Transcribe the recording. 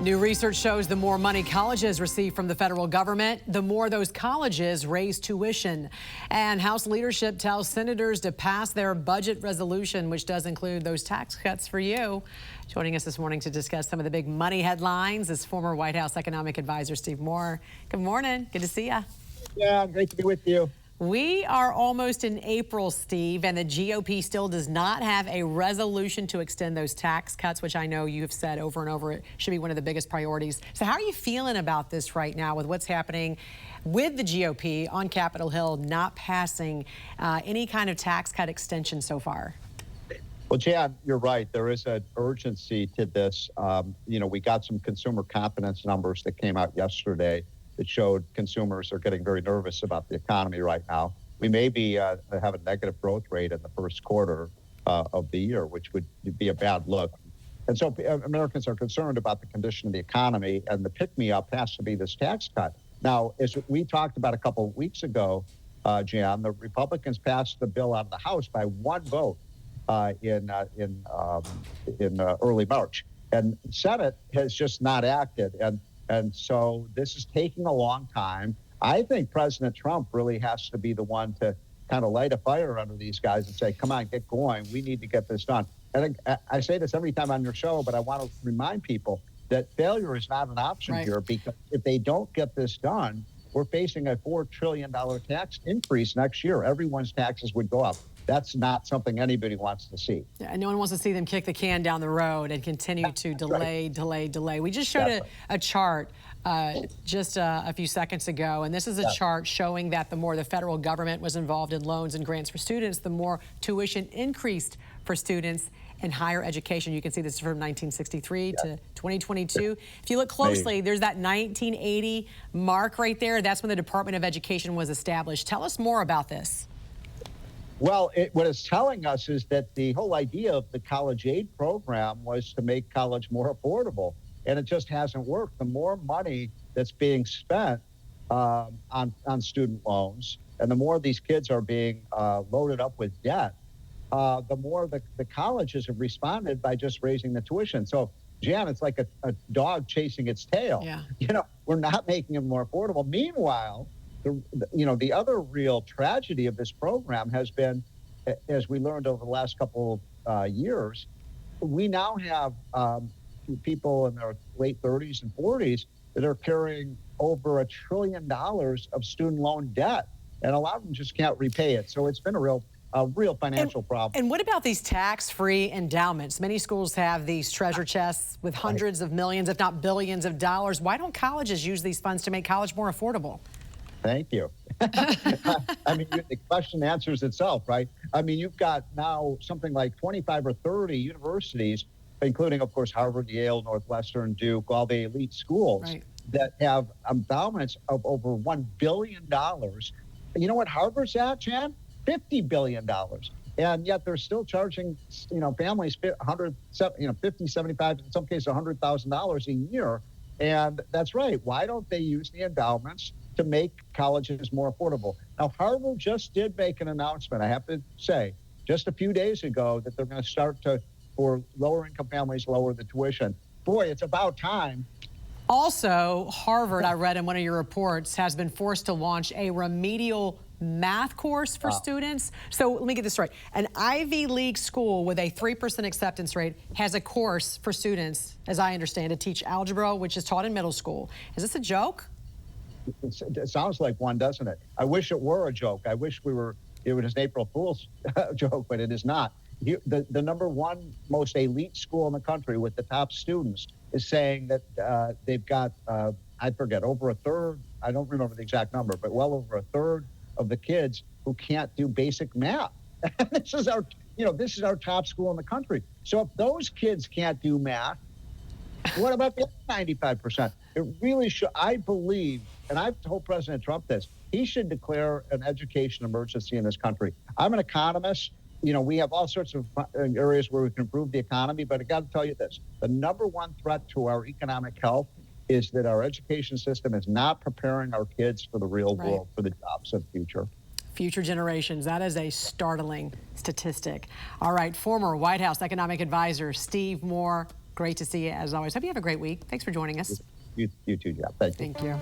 New research shows the more money colleges receive from the federal government, the more those colleges raise tuition. And House leadership tells senators to pass their budget resolution, which does include those tax cuts for you. Joining us this morning to discuss some of the big money headlines is former White House economic advisor Steve Moore. Good morning. Good to see you. Yeah, great to be with you. We are almost in April, Steve, and the GOP still does not have a resolution to extend those tax cuts, which I know you've said over and over it should be one of the biggest priorities. So how are you feeling about this right now with what's happening with the GOP on Capitol Hill not passing any kind of tax cut extension so far? Well, Jan, you're right. There is an urgency to this. We got some consumer confidence numbers that came out yesterday that showed consumers are getting very nervous about the economy right now. We may be have a negative growth rate in the first quarter of the year, which would be a bad look. And so Americans are concerned about the condition of the economy, and the pick-me-up has to be this tax cut. Now, as we talked about a couple of weeks ago, Jan, the Republicans passed the bill out of the House by one vote in early March, and the Senate has just not acted. And so this is taking a long time. I think President Trump really has to be the one to kind of light a fire under these guys and say, come on, get going. We need to get this done. And I say this every time on your show, but I want to remind people that failure is not an option here, because if they don't get this done, we're facing a $4 trillion tax increase next year. Everyone's taxes would go up. That's not something anybody wants to see. Yeah, no one wants to see them kick the can down the road and continue to delay. We just showed a chart just a few seconds ago, and this is a chart showing that the more the federal government was involved in loans and grants for students, the more tuition increased for students in higher education. You can see this is from 1963 to 2022. If you look closely, there's that 1980 mark right there. That's when the Department of Education was established. Tell us more about this. Well, what it's telling us is that the whole idea of the college aid program was to make college more affordable, and it just hasn't worked. The more money that's being spent on student loans, and the more these kids are being loaded up with debt, the more the colleges have responded by just raising the tuition. So, Jan, it's like a dog chasing its tail. Yeah. We're not making it more affordable. Meanwhile, the other real tragedy of this program has been, as we learned over the last couple of years, we now have people in their late 30s and 40s that are carrying over $1 trillion of student loan debt, and a lot of them just can't repay it. So it's been a real financial problem. And what about these tax-free endowments? Many schools have these treasure chests with hundreds of millions, if not billions of dollars. Why don't colleges use these funds to make college more affordable? Thank you. I mean, the question answers itself, right? I mean, you've got now something like 25 or 30 universities, including, of course, Harvard, Yale, Northwestern, Duke, all the elite schools that have endowments of over $1 billion. You know what Harvard's at, Jan? $50 billion. And yet they're still charging, families $50, $75, in some cases $100,000 a year. And that's right. Why don't they use the endowments to make colleges more affordable? Now, Harvard just did make an announcement, I have to say, just a few days ago, that they're going to start to, for lower income families, lower the tuition. Boy, it's about time. Also, Harvard, I read in one of your reports, has been forced to launch a remedial math course for students. So let me get this right. An Ivy League school with a 3% acceptance rate has a course for students, as I understand, to teach algebra, which is taught in middle school. Is this a joke? It sounds like one, doesn't it? I wish it were a joke. I wish it was an April Fool's joke, but it is not. The number one most elite school in the country with the top students is saying that they've got, I forget, over a third, I don't remember the exact number, but well over a third of the kids who can't do basic math. This is our top school in the country. So if those kids can't do math, what about the other 95%? It really should. I believe, and I've told President Trump this, he should declare an education emergency in this country. I'm an economist. We have all sorts of areas where we can improve the economy, but I got to tell you this. The number one threat to our economic health is that our education system is not preparing our kids for the real world, for the jobs of the future. Future generations. That is a startling statistic. All right, former White House economic advisor Steve Moore, Great to see you as always. Hope you have a great week. Thanks for joining us. You too, Jeff. Thank you. Thank you.